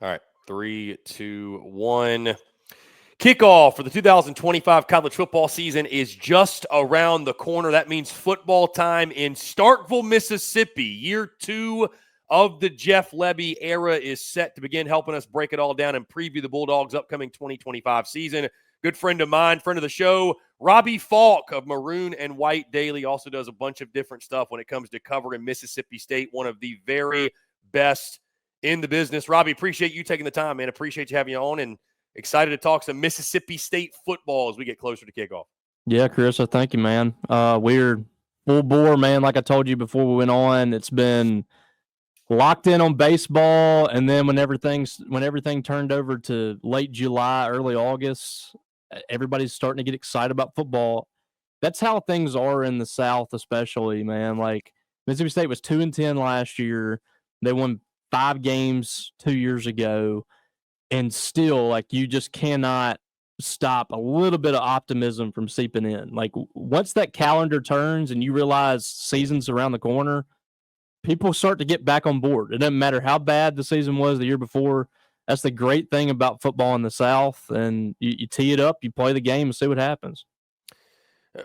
All right, 3, 2, 1. Kickoff for the 2025 college football season is just around the corner. That means football time in Starkville, Mississippi. Year 2 of the Jeff Lebby era is set to begin, helping us break it all down and preview the Bulldogs' upcoming 2025 season. Good friend of mine, friend of the show, Robbie Faulk of Maroon and White Daily, also does a bunch of different stuff when it comes to covering Mississippi State, one of the very best in the business. Robbie, appreciate you taking the time, man. Appreciate you having you on, and excited to talk some Mississippi State football as we get closer to kickoff. Yeah, Chris, I thank you, man. We're full bore, man. Like I told you before we went on, it's been locked in on baseball, and then when everything turned over to late July, early August, everybody's starting to get excited about football. That's how things are in the South, especially, man. Like Mississippi State was 2-10 last year. They won 5 games 2 years ago, and still, like, you just cannot stop a little bit of optimism from seeping in. Like, once that calendar turns and you realize season's around the corner, people start to get back on board. It doesn't matter how bad the season was the year before. That's the great thing about football in the South. And you tee it up, you play the game, and see what happens.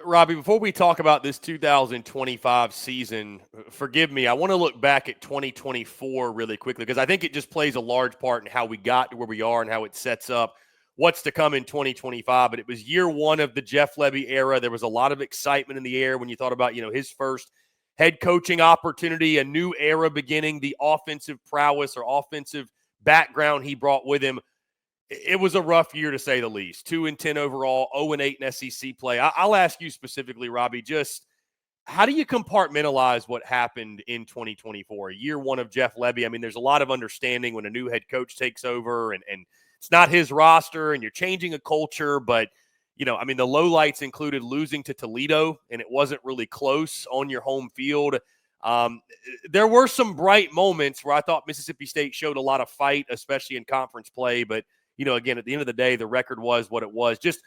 Robbie, before we talk about this 2025 season, forgive me, I want to look back at 2024 really quickly because I think it just plays a large part in how we got to where we are and how it sets up what's to come in 2025. But it was year 1 of the Jeff Lebby era. There was a lot of excitement in the air when you thought about, his first head coaching opportunity, a new era beginning, the offensive prowess or offensive background he brought with him. It was a rough year, to say the least. 2-10 overall, 0-8 in SEC play. I'll ask you specifically, Robbie, just how do you compartmentalize what happened in 2024, year 1 of Jeff Lebby? I mean, there's a lot of understanding when a new head coach takes over and it's not his roster and you're changing a culture. But, the lowlights included losing to Toledo, and it wasn't really close on your home field. There were some bright moments where I thought Mississippi State showed a lot of fight, especially in conference play. But, again, at the end of the day, the record was what it was. Just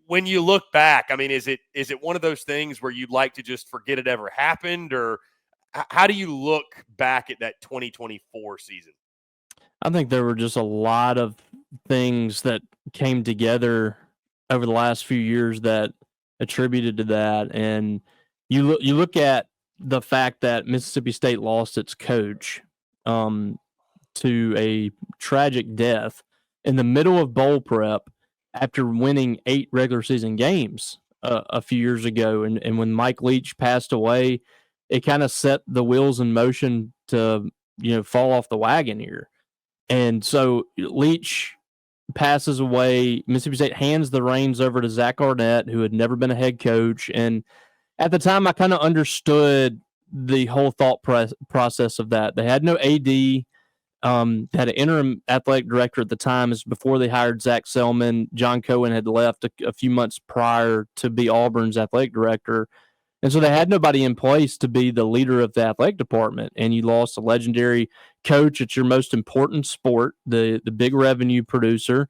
when you look back, I mean, is it one of those things where you'd like to just forget it ever happened? Or how do you look back at that 2024 season? I think there were just a lot of things that came together over the last few years that attributed to that. And you look at the fact that Mississippi State lost its coach to a tragic death in the middle of bowl prep after winning 8 regular season games a few years ago. And when Mike Leach passed away, it kind of set the wheels in motion to, fall off the wagon here. And so Leach passes away. Mississippi State hands the reins over to Zach Arnett, who had never been a head coach. And at the time, I kind of understood the whole thought process of that. They had no AD. They had an interim athletic director at the time. Is before they hired Zach Selman. John Cohen had left a few months prior to be Auburn's athletic director. And so they had nobody in place to be the leader of the athletic department. And you lost a legendary coach at your most important sport, the big revenue producer.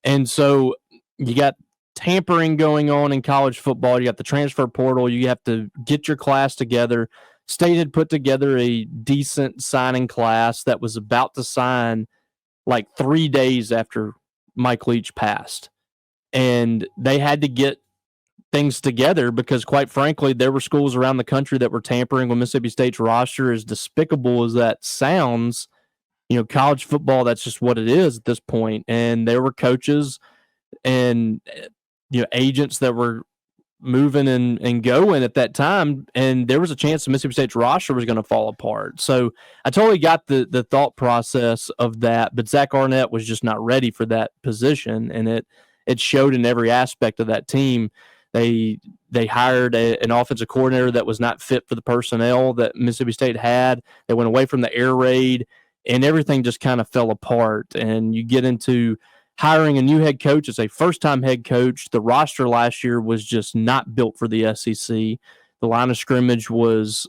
And so you got tampering going on in college football. You got the transfer portal. You have to get your class together. State had put together a decent signing class that was about to sign like 3 days after Mike Leach passed. And they had to get things together because, quite frankly, there were schools around the country that were tampering with Mississippi State's roster. As despicable as that sounds, college football, that's just what it is at this point. And there were coaches and agents that were moving and going at that time, and there was a chance the Mississippi State's roster was going to fall apart. So I totally got the thought process of that, but Zach Arnett was just not ready for that position, and it showed in every aspect of that team. They hired an offensive coordinator that was not fit for the personnel that Mississippi State had. They went away from the air raid, and everything just kind of fell apart. And you get into hiring a new head coach. It's a first-time head coach. The roster last year was just not built for the SEC. The line of scrimmage was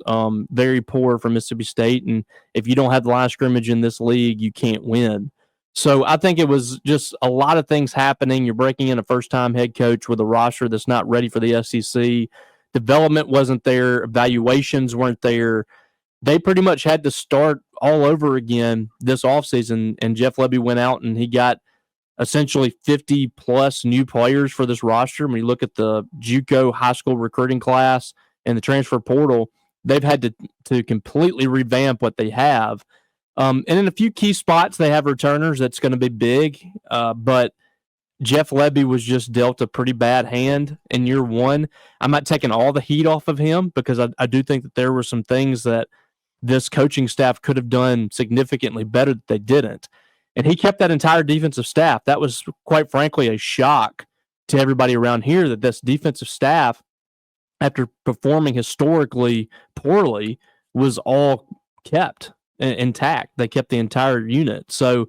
very poor for Mississippi State, and if you don't have the line of scrimmage in this league, you can't win. So I think it was just a lot of things happening. You're breaking in a first-time head coach with a roster that's not ready for the SEC. Development wasn't there. Evaluations weren't there. They pretty much had to start all over again this offseason, and Jeff Lebby went out and he got essentially 50-plus new players for this roster. When you look at the JUCO high school recruiting class and the transfer portal, they've had to completely revamp what they have. And in a few key spots, they have returners that's going to be big, but Jeff Lebby was just dealt a pretty bad hand in year one. I'm not taking all the heat off of him because I do think that there were some things that this coaching staff could have done significantly better that they didn't. And he kept that entire defensive staff. That was, quite frankly, a shock to everybody around here that this defensive staff, after performing historically poorly, was all kept intact. They kept the entire unit. So,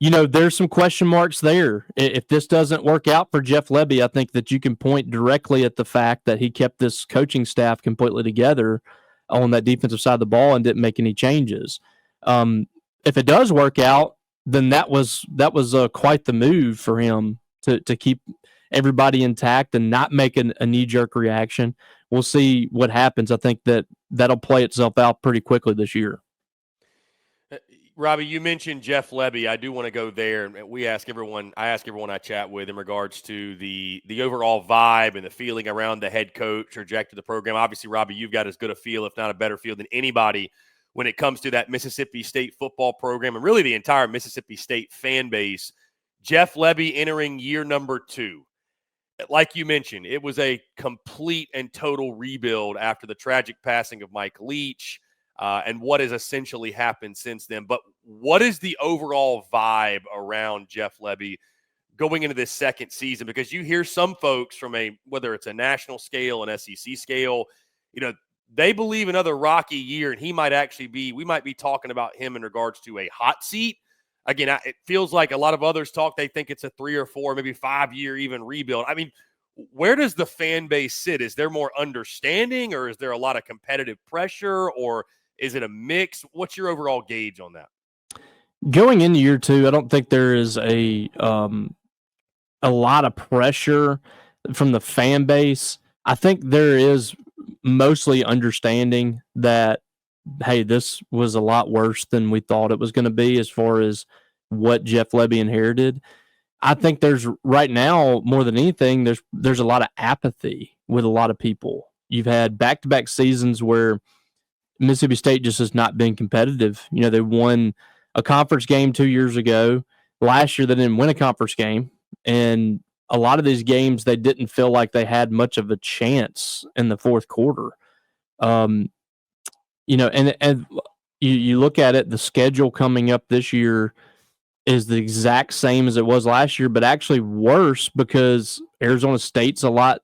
there's some question marks there. If this doesn't work out for Jeff Lebby, I think that you can point directly at the fact that he kept this coaching staff completely together on that defensive side of the ball and didn't make any changes. If it does work out, then that was quite the move for him to keep everybody intact and not make a knee-jerk reaction. We'll see what happens. I think that'll play itself out pretty quickly this year. Robbie, you mentioned Jeff Lebby. I do want to go there. I ask everyone I chat with in regards to the overall vibe and the feeling around the head coach or Jack to the program. Obviously, Robbie, you've got as good a feel, if not a better feel, than anybody when it comes to that Mississippi State football program and really the entire Mississippi State fan base. Jeff Lebby entering year number 2. Like you mentioned, it was a complete and total rebuild after the tragic passing of Mike Leach. And what has essentially happened since then. But what is the overall vibe around Jeff Lebby going into this second season? Because you hear some folks from whether it's a national scale, an SEC scale, they believe another rocky year, and we might be talking about him in regards to a hot seat. Again, it feels like a lot of others they think it's a 3 or 4, maybe 5-year even rebuild. I mean, where does the fan base sit? Is there more understanding, or is there a lot of competitive pressure, or is it a mix? What's your overall gauge on that? Going into year 2, I don't think there is a lot of pressure from the fan base. I think there is mostly understanding that, hey, this was a lot worse than we thought it was going to be as far as what Jeff Lebby inherited. I think there's right now, more than anything, there's a lot of apathy with a lot of people. You've had back-to-back seasons where Mississippi State just has not been competitive. They won a conference game 2 years ago. Last year, they didn't win a conference game. And a lot of these games, they didn't feel like they had much of a chance in the fourth quarter. And you look at it, the schedule coming up this year is the exact same as it was last year, but actually worse because Arizona State's a lot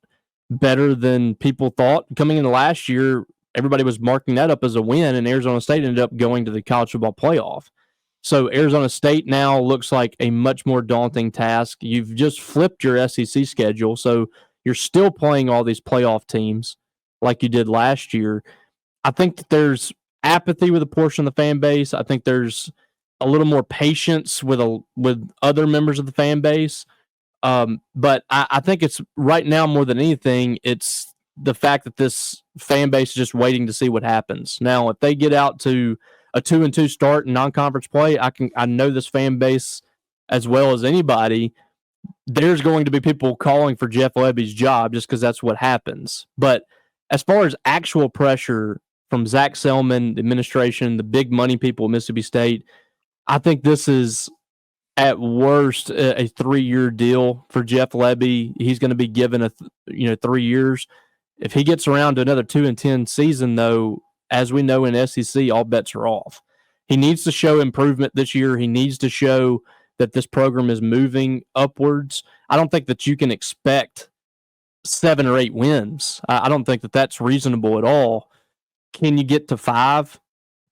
better than people thought. Coming into last year, everybody was marking that up as a win, and Arizona State ended up going to the college football playoff. So Arizona State now looks like a much more daunting task. You've just flipped your SEC schedule, so you're still playing all these playoff teams like you did last year. I think that there's apathy with a portion of the fan base. I think there's a little more patience with other members of the fan base. But I think it's right now more than anything, it's the fact that this fan base is just waiting to see what happens. Now, if they get out to a 2-2 start in non-conference play, I know this fan base as well as anybody. There's going to be people calling for Jeff Lebby's job just because that's what happens. But as far as actual pressure from Zach Selman, the administration, the big money people at Mississippi State, I think this is at worst a 3-year deal for Jeff Lebby. He's going to be given 3 years. If he gets around to another 2-10 season, though, as we know in SEC, all bets are off. He needs to show improvement this year. He needs to show that this program is moving upwards. I don't think that you can expect 7 or 8 wins. I don't think that that's reasonable at all. Can you get to 5?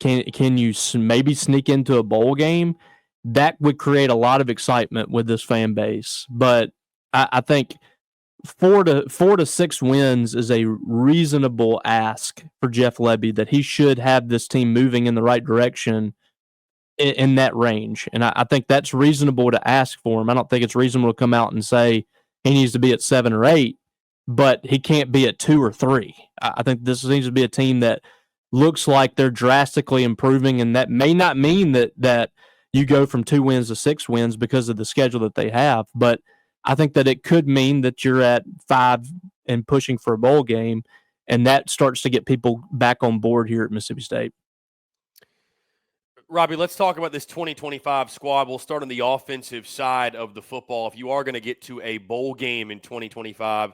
Can you maybe sneak into a bowl game? That would create a lot of excitement with this fan base. But I think 4 to 6 wins is a reasonable ask for Jeff Lebby, that he should have this team moving in the right direction in that range. And I think that's reasonable to ask for him. I don't think it's reasonable to come out and say he needs to be at 7 or 8, but he can't be at 2 or 3. I think this needs to be a team that looks like they're drastically improving, and that may not mean that you go from 2 wins to 6 wins because of the schedule that they have, but I think that it could mean that you're at 5 and pushing for a bowl game, and that starts to get people back on board here at Mississippi State. Robbie, let's talk about this 2025 squad. We'll start on the offensive side of the football. If you are going to get to a bowl game in 2025,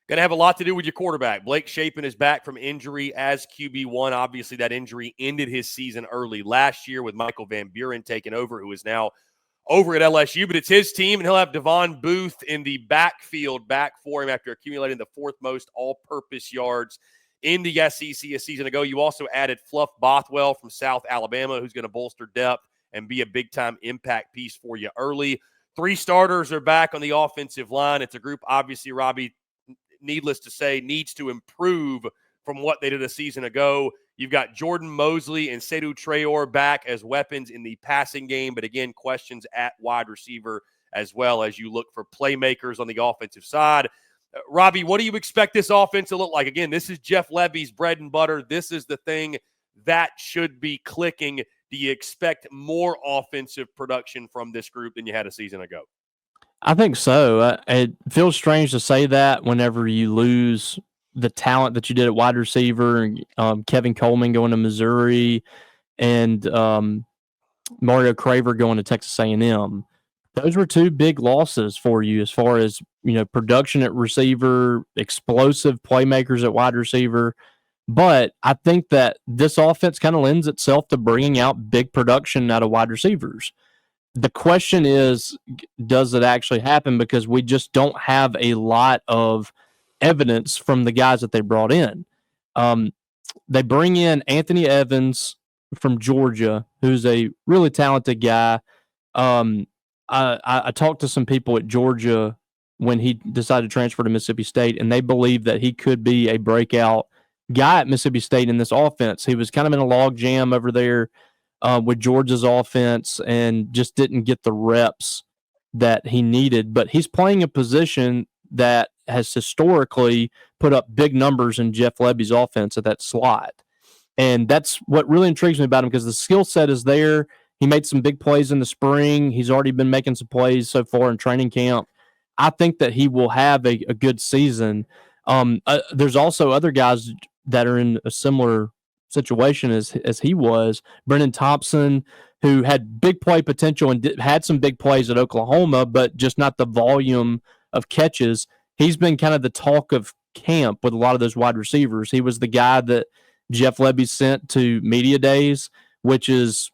going to have a lot to do with your quarterback. Blake Shapen is back from injury as QB1. Obviously, that injury ended his season early last year with Michael Van Buren taking over, who is now over at LSU. But it's his team, and he'll have Devon Booth in the backfield back for him after accumulating the 4th most all-purpose yards in the SEC a season ago. You also added Fluff Bothwell from South Alabama, who's going to bolster depth and be a big-time impact piece for you early. 3 starters are back on the offensive line. It's a group, obviously, Robbie, needless to say, needs to improve from what they did a season ago. You've got Jordan Mosley and Seydou Traore back as weapons in the passing game, but again, questions at wide receiver as well as you look for playmakers on the offensive side. Robbie, what do you expect this offense to look like? Again, this is Jeff Lebby's bread and butter. This is the thing that should be clicking. Do you expect more offensive production from this group than you had a season ago? I think so. It feels strange to say that whenever you lose the talent that you did at wide receiver, Kevin Coleman going to Missouri, and Mario Craver going to Texas A&M. Those were 2 big losses for you as far as, production at receiver, explosive playmakers at wide receiver. But I think that this offense kind of lends itself to bringing out big production out of wide receivers. The question is, does it actually happen? Because we just don't have a lot of evidence from the guys that they brought in. They bring in Anthony Evans from Georgia, who's a really talented guy. I talked to some people at Georgia when he decided to transfer to Mississippi State, and they believe that he could be a breakout guy at Mississippi State in this offense. He was kind of in a log jam over there with Georgia's offense and just didn't get the reps that he needed. But he's playing a position that has historically put up big numbers in Jeff Lebby's offense at that slot. And that's what really intrigues me about him, because the skill set is there. He made some big plays in the spring. He's already been making some plays so far in training camp. I think that he will have a good season. There's also other guys that are in a similar situation as he was. Brennan Thompson, who had big play potential and had some big plays at Oklahoma, but just not the volume of catches. He's been kind of the talk of camp with a lot of those wide receivers. He was the guy that Jeff Lebby sent to media days, which is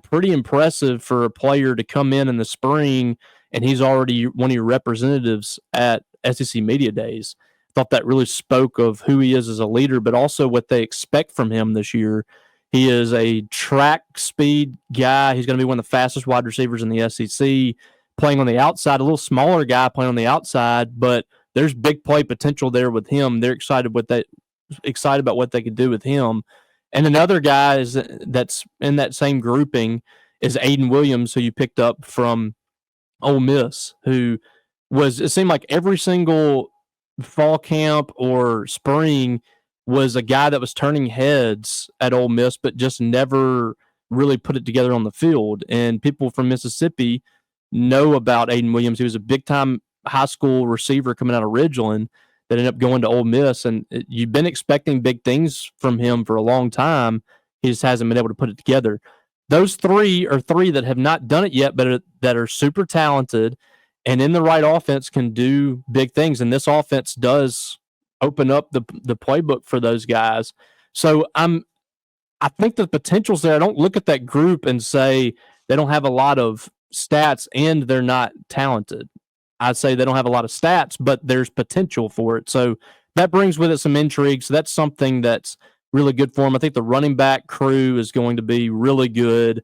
pretty impressive for a player to come in the spring, and he's already one of your representatives at SEC media days. Thought that really spoke of who he is as a leader, but also what they expect from him this year. He is a track speed guy. He's going to be one of the fastest wide receivers in the SEC, playing on the outside, a little smaller guy playing on the outside, but there's big play potential there with him. They're excited about what they could do with him. And another guy that's in that same grouping is Aiden Williams, who you picked up from Ole Miss, who it seemed like every single fall camp or spring was a guy that was turning heads at Ole Miss, but just never really put it together on the field. And people from Mississippi know about Aiden Williams. He was a big-time high school receiver coming out of Ridgeland that ended up going to Ole Miss, and you've been expecting big things from him for a long time. He just hasn't been able to put it together. Those 3 are 3 that have not done it yet, but that are super talented and in the right offense can do big things. And this offense does open up the playbook for those guys. So I think the potential's there. I don't look at that group and say they don't have a lot of stats and they're not talented. I'd say they don't have a lot of stats, but there's potential for it. So that brings with it some intrigue. So that's something that's really good for them. I think the running back crew is going to be really good.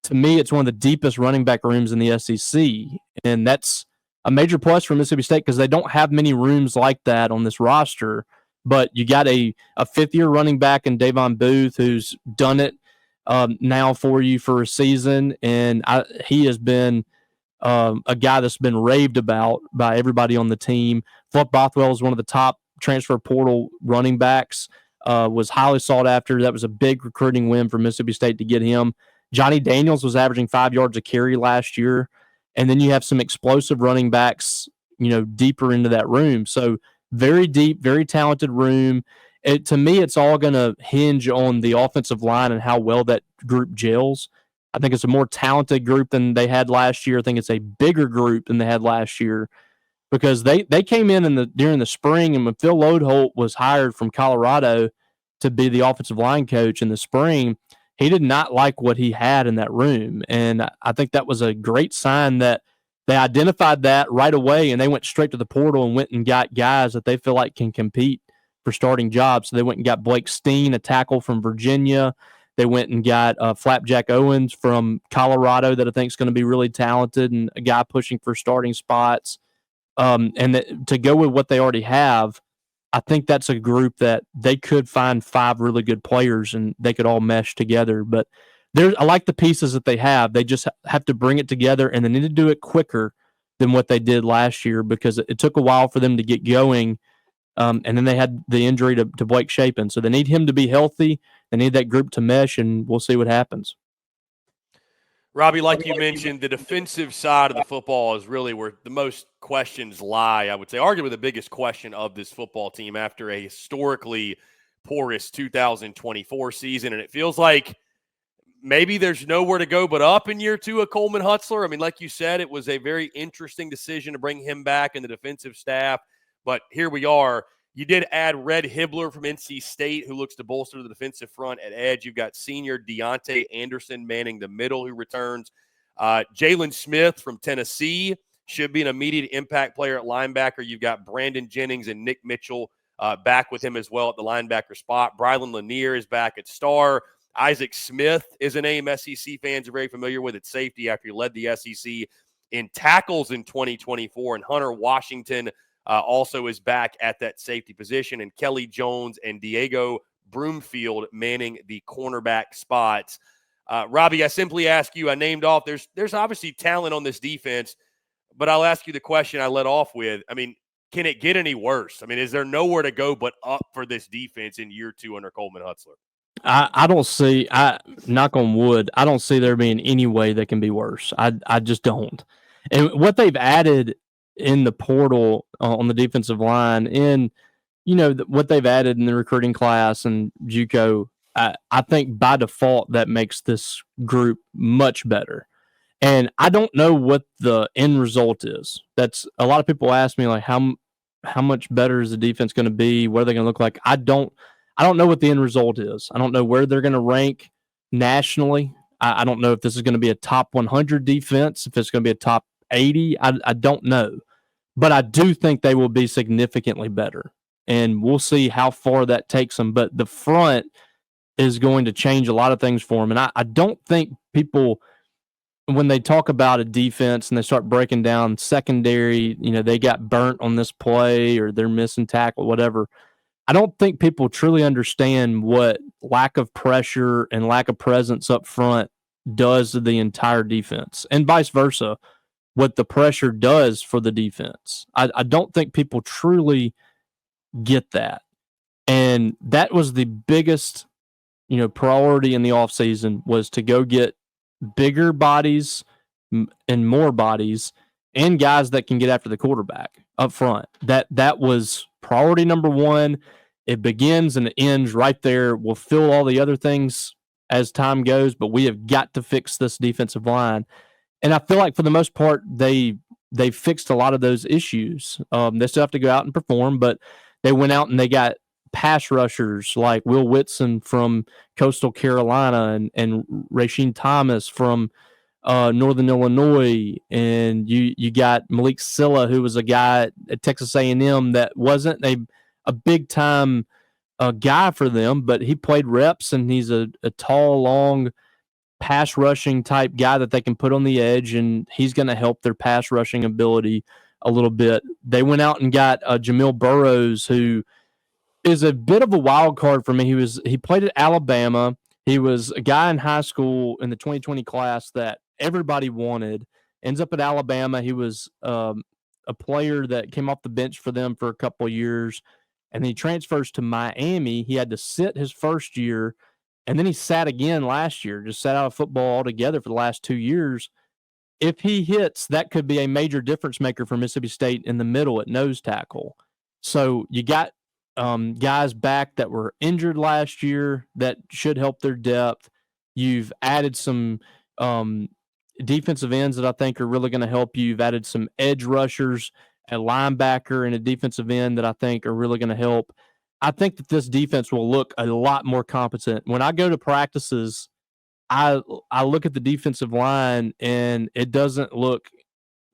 To me, it's one of the deepest running back rooms in the SEC, and that's a major plus for Mississippi State because they don't have many rooms like that on this roster. But you got a fifth-year running back in Davon Booth who's done it now for you for a season, and he has been a guy that's been raved about by everybody on the team. Fluff Bothwell is one of the top transfer portal running backs. was highly sought after. That was a big recruiting win for Mississippi State to get him. Johnny Daniels was averaging 5 yards a carry last year. And then you have some explosive running backs, deeper into that room. So very deep, very talented room. To me, it's all going to hinge on the offensive line and how well that group gels. I think it's a more talented group than they had last year. I think it's a bigger group than they had last year because they came in during the spring, and when Phil Lodeholt was hired from Colorado to be the offensive line coach in the spring, he did not like what he had in that room. And I think that was a great sign that they identified that right away, and they went straight to the portal and went and got guys that they feel like can compete for starting jobs. So they went and got Blake Steen, a tackle from Virginia. They went and got Flapjack Owens from Colorado that I think is going to be really talented and a guy pushing for starting spots. To go with what they already have, I think that's a group that they could find 5 really good players and they could all mesh together. But I like the pieces that they have. They just have to bring it together, and they need to do it quicker than what they did last year because it took a while for them to get going. And then they had the injury to Blake Shapen. So they need him to be healthy. They need that group to mesh, and we'll see what happens. Robbie, like you mentioned, the defensive side of the football is really where the most questions lie. I would say arguably the biggest question of this football team after a historically porous 2024 season. And it feels like maybe there's nowhere to go but up in year 2 of Coleman Hutzler. I mean, like you said, it was a very interesting decision to bring him back in the defensive staff. But here we are. You did add Red Hibbler from NC State, who looks to bolster the defensive front at edge. You've got senior Deontay Anderson manning the middle, who returns. Jalen Smith from Tennessee should be an immediate impact player at linebacker. You've got Brandon Jennings and Nick Mitchell back with him as well at the linebacker spot. Brylan Lanier is back at star. Isaac Smith is a name SEC fans are very familiar with at safety after he led the SEC in tackles in 2024. And Hunter Washington also is back at that safety position, and Kelly Jones and Diego Broomfield manning the cornerback spots. Robbie, I simply ask you, I named off, there's obviously talent on this defense, but I'll ask you the question I led off with. I mean, can it get any worse? I mean, is there nowhere to go but up for this defense in year 2 under Coleman Hutzler? I don't see, knock on wood, I don't see there being any way that can be worse. I just don't. And what they've added in the portal on the defensive line, and what they've added in the recruiting class and JUCO, I think by default that makes this group much better. And I don't know what the end result is. That's a lot of people ask me like how much better is the defense going to be? What are they going to look like? I don't know what the end result is. I don't know where they're going to rank nationally. I don't know if this is going to be a top 100 defense, if it's going to be a top 80. I don't know. But I do think they will be significantly better. And we'll see how far that takes them. But the front is going to change a lot of things for them. And I don't think people, when they talk about a defense and they start breaking down secondary, they got burnt on this play or they're missing tackle, whatever. I don't think people truly understand what lack of pressure and lack of presence up front does to the entire defense, and vice versa, what the pressure does for the defense. I don't think people truly get that. And that was the biggest, priority in the offseason, was to go get bigger bodies and more bodies and guys that can get after the quarterback up front. That was priority number 1. It begins and it ends right there. We'll fill all the other things as time goes, but we have got to fix this defensive line. And I feel like for the most part, they fixed a lot of those issues. They still have to go out and perform, but they went out and they got pass rushers like Will Whitson from Coastal Carolina and Rasheen Thomas from Northern Illinois, and you got Malik Silla, who was a guy at Texas A&M that wasn't a big time guy for them, but he played reps, and he's a tall, long pass rushing type guy that they can put on the edge, and he's going to help their pass rushing ability a little bit. They went out and got Jamil Burrows, who is a bit of a wild card for me. He played at Alabama. He was a guy in high school in the 2020 class that everybody wanted. Ends up at Alabama. He was a player that came off the bench for them for a couple of years. and then he transfers to Miami. He had to sit his first year, and then he sat again last year, just sat out of football altogether for the last 2 years. If he hits, that could be a major difference maker for Mississippi State in the middle at nose tackle. So you got guys back that were injured last year that should help their depth. You've added some defensive ends that I think are really going to help you. You've added some edge rushers, a linebacker, and a defensive end that I think are really going to help. I think that this defense will look a lot more competent. When I go to practices, I look at the defensive line, and it doesn't look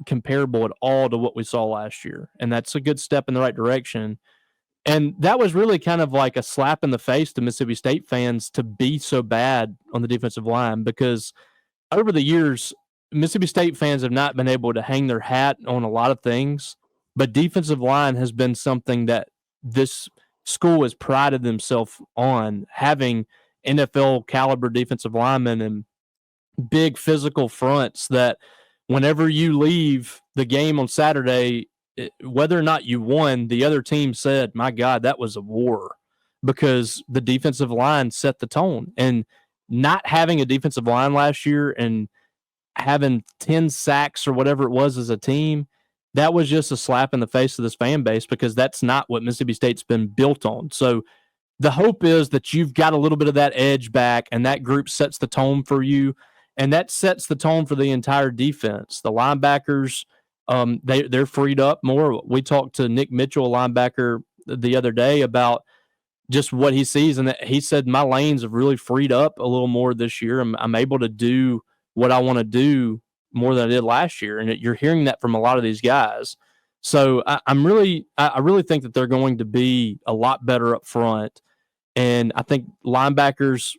comparable at all to what we saw last year. And that's a good step in the right direction. And that was really kind of like a slap in the face to Mississippi State fans to be so bad on the defensive line, because over the years, Mississippi State fans have not been able to hang their hat on a lot of things, but defensive line has been something that this school has prided themselves on, having NFL caliber defensive linemen and big physical fronts that whenever you leave the game on Saturday, whether or not you won, the other team said, my God, that was a war, because the defensive line set the tone. And not having a defensive line last year and having 10 sacks or whatever it was as a team, that was just a slap in the face of this fan base, because that's not what Mississippi State's been built on. So the hope is that you've got a little bit of that edge back, and that group sets the tone for you, and that sets the tone for the entire defense. The linebackers, they're freed up more. We talked to Nick Mitchell, a linebacker, the other day about just what he sees, and he said my lanes have really freed up a little more this year. I'm able to do what I want to do more than I did last year, and you're hearing that from a lot of these guys. So I really think that they're going to be a lot better up front, and I think linebackers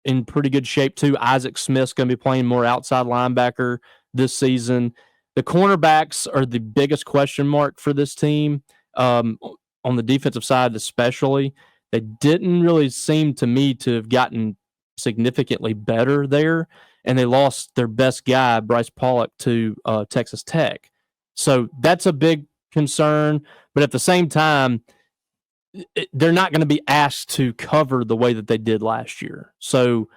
in pretty good shape too. Isaac Smith's going to be playing more outside linebacker this season. The cornerbacks are the biggest question mark for this team, on the defensive side especially. They didn't really seem to me to have gotten significantly better there, and they lost their best guy, Bryce Pollock, to Texas Tech. So that's a big concern, but at the same time, they're not going to be asked to cover the way that they did last year. So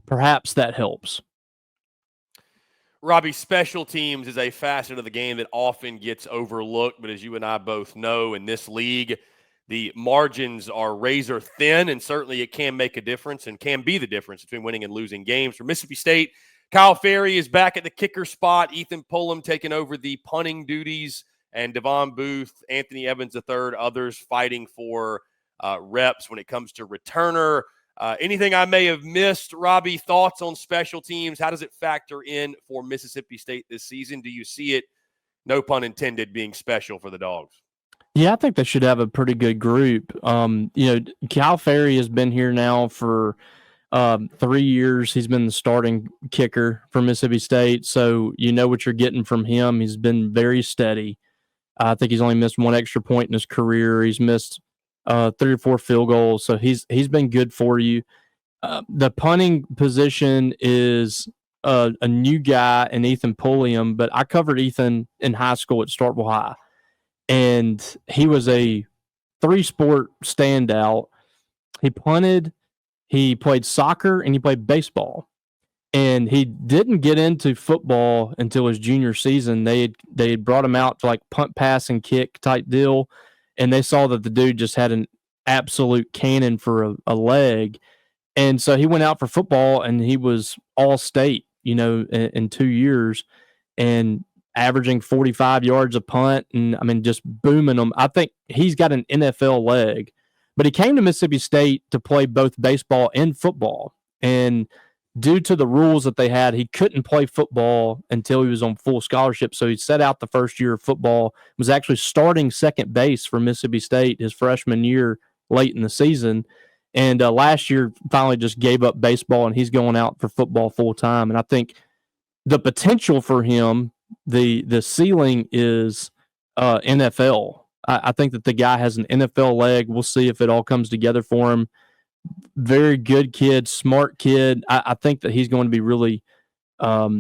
perhaps that helps. Robbie, special teams is a facet of the game that often gets overlooked, but as you and I both know, in this league, the margins are razor thin, and certainly it can make a difference and can be the difference between winning and losing games. For Mississippi State, Kyle Ferry is back at the kicker spot. Ethan Pullum taking over the punting duties, and Devon Booth, Anthony Evans III, others fighting for reps when it comes to returner. Anything I may have missed, Robbie, thoughts on special teams? How does it factor in for Mississippi State this season? Do you see it, no pun intended, being special for the Dogs? Yeah, I think they should have a pretty good group. Kyle Ferry has been here now for 3 years. He's been the starting kicker for Mississippi State, so you know what you're getting from him. He's been very steady. I think he's only missed one extra point in his career. He's missed 3 or 4 field goals, so he's been good for you. The punting position is a new guy in Ethan Pulliam, but I covered Ethan in high school at Starkville High, and he was a 3-sport standout. He punted, he played soccer, and he played baseball. And he didn't get into football until his junior season. They had brought him out to like punt, pass, and kick type deal, and they saw that the dude just had an absolute cannon for a leg. And so he went out for football, and he was all state, in 2 years, and averaging 45 yards a punt, and I mean, just booming them. I think he's got an NFL leg, but he came to Mississippi State to play both baseball and football. And due to the rules that they had, he couldn't play football until he was on full scholarship. So he set out the first year of football, was actually starting second base for Mississippi State his freshman year late in the season. And last year finally just gave up baseball, and he's going out for football full time. And I think the potential for him, the ceiling is NFL. I think that the guy has an NFL leg. We'll see if it all comes together for him. Very good kid, smart kid. I think that he's going to be really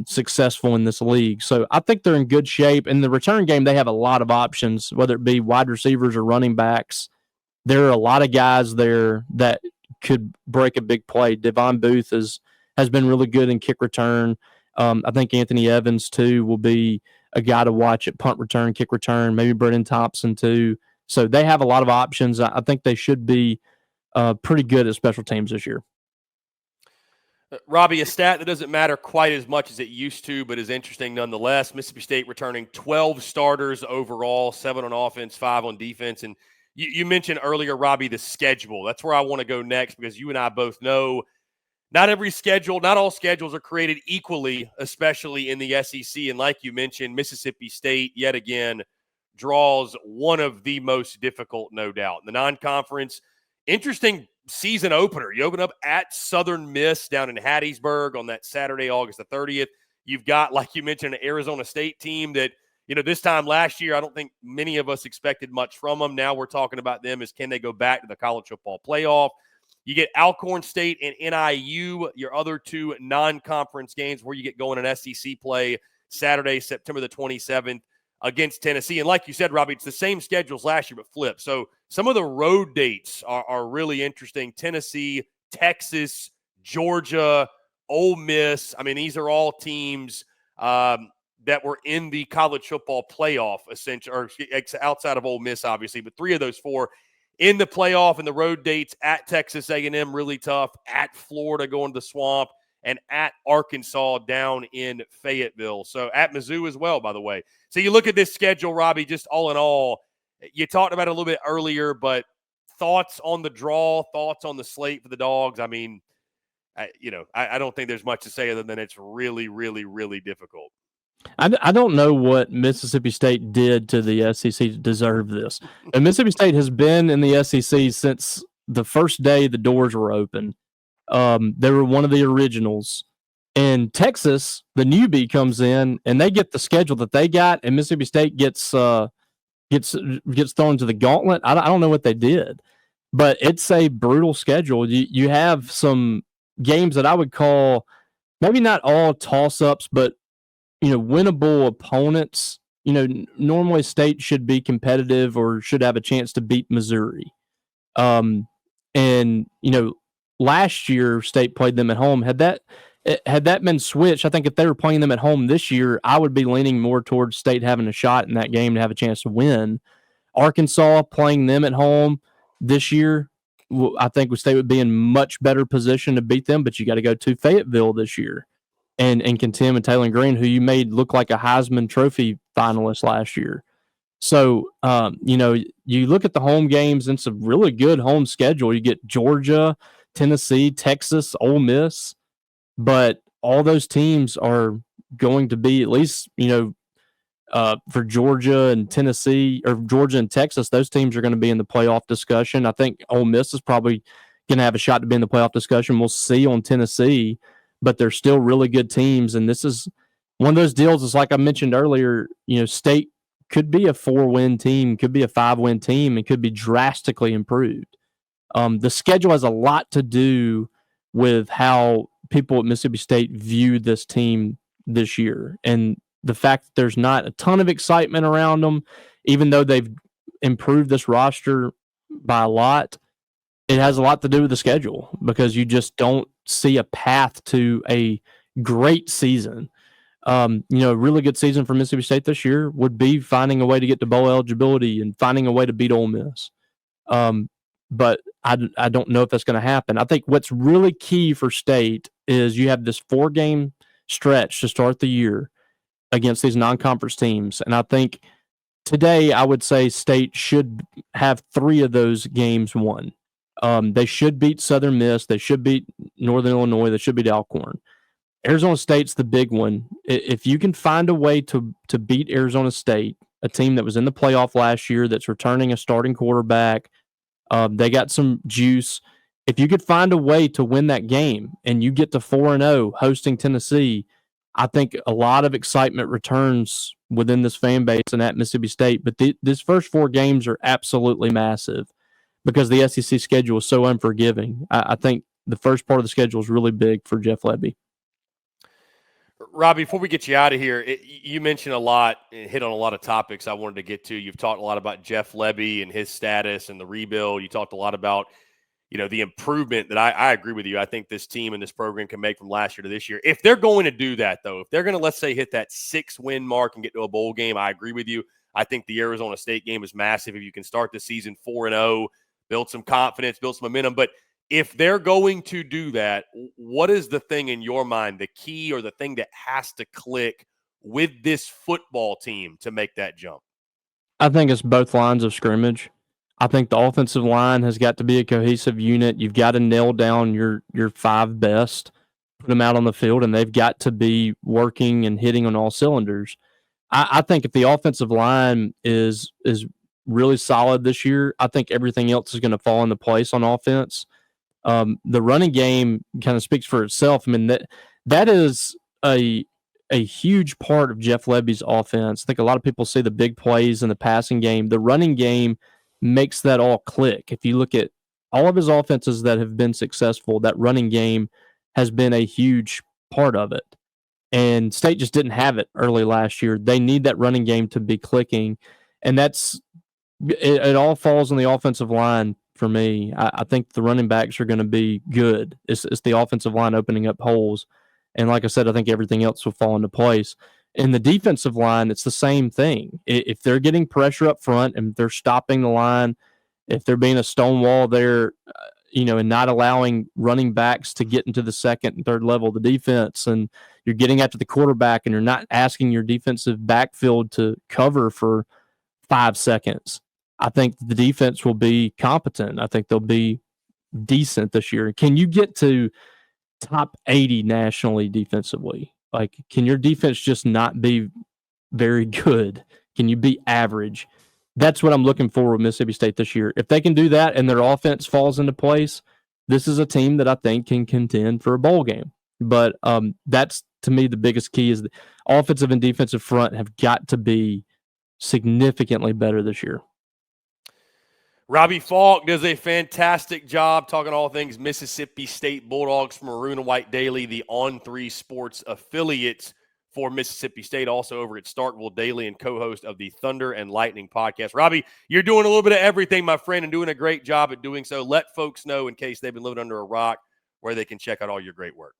successful in this league. So I think they're in good shape. In the return game, they have a lot of options, whether it be wide receivers or running backs. there are a lot of guys there that could break a big play. Devon Booth has been really good in kick return. I think Anthony Evans, too, will be a guy to watch at punt return, kick return, maybe Brennan Thompson, too. So they have a lot of options. I think they should be pretty good at special teams this year. Robbie, a stat that doesn't matter quite as much as it used to, but is interesting nonetheless. Mississippi State returning 12 starters overall, 7 on offense, 5 on defense. And you mentioned earlier, Robbie, the schedule. That's where I want to go next, because you and I both know not all schedules are created equally, especially in the SEC. And like you mentioned, Mississippi State, yet again, draws one of the most difficult, no doubt. The non-conference, interesting season opener. You open up at Southern Miss down in Hattiesburg on that Saturday, August the 30th. You've got, like you mentioned, an Arizona State team that, this time last year, I don't think many of us expected much from them. Now we're talking about them as, can they go back to the college football playoff? You get Alcorn State and NIU, your other 2 non-conference games where you get going in SEC play Saturday, September the 27th against Tennessee. And like you said, Robbie, it's the same schedules last year, but flipped. So some of the road dates are really interesting. Tennessee, Texas, Georgia, Ole Miss. I mean, these are all teams that were in the college football playoff, essentially, or outside of Ole Miss, obviously, but 3 of those 4 in the playoff. And the road dates at Texas A&M, really tough, at Florida going to the Swamp, and at Arkansas down in Fayetteville. So at Mizzou as well, by the way. So you look at this schedule, Robbie, just all in all, you talked about it a little bit earlier, but thoughts on the draw, thoughts on the slate for the Dogs? I mean, I don't think there's much to say other than it's really, really, really difficult. I don't know what Mississippi State did to the SEC to deserve this. And Mississippi State has been in the SEC since the first day the doors were open. They were one of the originals. And Texas, the newbie, comes in and they get the schedule that they got, and Mississippi State gets thrown to the gauntlet. I don't know what they did, but it's a brutal schedule. You have some games that I would call maybe not all toss-ups, but winnable opponents. Normally State should be competitive or should have a chance to beat Missouri. And last year State played them at home. Had that been switched, I think if they were playing them at home this year, I would be leaning more towards State having a shot in that game to have a chance to win. Arkansas playing them at home this year, I think State would be in much better position to beat them, but you got to go to Fayetteville this year and contend with Taylor Green, who you made look like a Heisman Trophy finalist last year. So, you look at the home games, and it's a really good home schedule. You get Georgia, Tennessee, Texas, Ole Miss, but all those teams are going to be, at least, for Georgia and Tennessee, or Georgia and Texas, those teams are going to be in the playoff discussion. I think Ole Miss is probably going to have a shot to be in the playoff discussion. We'll see on Tennessee, but they're still really good teams. And this is one of those deals. It's like I mentioned earlier, State could be a 4-win team, could be a 5-win team, and could be drastically improved. The schedule has a lot to do with how people at Mississippi State view this team this year. And the fact that there's not a ton of excitement around them, even though they've improved this roster by a lot, it has a lot to do with the schedule, because you just don't see a path to a great season. A really good season for Mississippi State this year would be finding a way to get to bowl eligibility and finding a way to beat Ole Miss. But I don't know if that's going to happen. I think what's really key for State is you have this 4-game stretch to start the year against these non-conference teams. And I think today I would say State should have 3 of those games won. They should beat Southern Miss. They should beat Northern Illinois. They should beat Alcorn. Arizona State's the big one. If you can find a way to beat Arizona State, a team that was in the playoff last year, that's returning a starting quarterback, they got some juice. If you could find a way to win that game and you get to 4-0 hosting Tennessee, I think a lot of excitement returns within this fan base and at Mississippi State. But these first 4 games are absolutely massive because the SEC schedule is so unforgiving. I think the first part of the schedule is really big for Jeff Lebby. Robbie, before we get you out of here, you mentioned a lot, hit on a lot of topics I wanted to get to. You've talked a lot about Jeff Lebby and his status and the rebuild. You talked a lot about, the improvement that I agree with you. I think this team and this program can make from last year to this year. If they're going to do that, though, if they're going to, let's say, hit that 6-win mark and get to a bowl game, I agree with you. I think the Arizona State game is massive. If you can start the season 4-0, build some confidence, build some momentum. But if they're going to do that, what is the thing in your mind, the key or the thing that has to click with this football team to make that jump? I think it's both lines of scrimmage. I think the offensive line has got to be a cohesive unit. You've got to nail down your 5 best, put them out on the field, and they've got to be working and hitting on all cylinders. I think if the offensive line is really solid this year, I think everything else is going to fall into place on offense. The running game kind of speaks for itself. I mean, that is a huge part of Jeff Lebby's offense. I think a lot of people see the big plays in the passing game. The running game makes that all click. If you look at all of his offenses that have been successful, that running game has been a huge part of it. And State just didn't have it early last year. They need that running game to be clicking. And it all falls on the offensive line for me. I think the running backs are going to be good. It's the offensive line opening up holes. And like I said, I think everything else will fall into place. In the defensive line, it's the same thing. If they're getting pressure up front and they're stopping the line, if they're being a stonewall there, and not allowing running backs to get into the second and third level of the defense, and you're getting after the quarterback and you're not asking your defensive backfield to cover for 5 seconds, I think the defense will be competent. I think they'll be decent this year. Can you get to top 80 nationally defensively? Like, can your defense just not be very good? Can you be average? That's what I'm looking for with Mississippi State this year. If they can do that and their offense falls into place, this is a team that I think can contend for a bowl game. But that's, to me, the biggest key is the offensive and defensive front have got to be significantly better this year. Robbie Faulk does a fantastic job talking all things Mississippi State Bulldogs from Maroon and White Daily, the On3 Sports affiliates for Mississippi State, also over at Starkville Daily and co-host of the Thunder and Lightning podcast. Robbie, you're doing a little bit of everything, my friend, and doing a great job at doing so. Let folks know, in case they've been living under a rock, where they can check out all your great work.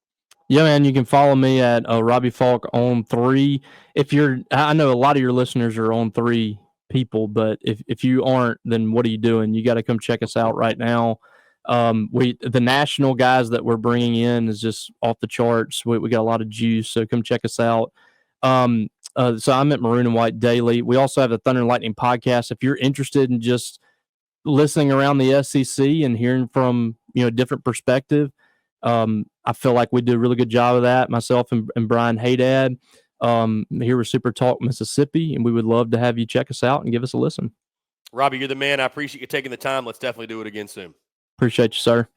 Yeah, man, you can follow me at Robbie Faulk on 3. I know a lot of your listeners are on 3 people, but if you aren't, then what are you doing? You got to come check us out right now. The national guys that we're bringing in is just off the charts. We got a lot of juice, so come check us out. So I'm at Maroon and White Daily. We also have the Thunder and Lightning podcast. If you're interested in just listening around the SEC and hearing from a different perspective, I feel like we do a really good job of that. Myself and Brian Haydad here with Super Talk Mississippi, and we would love to have you check us out and give us a listen. Robbie, you're the man. I appreciate you taking the time. Let's definitely do it again soon. Appreciate you, sir.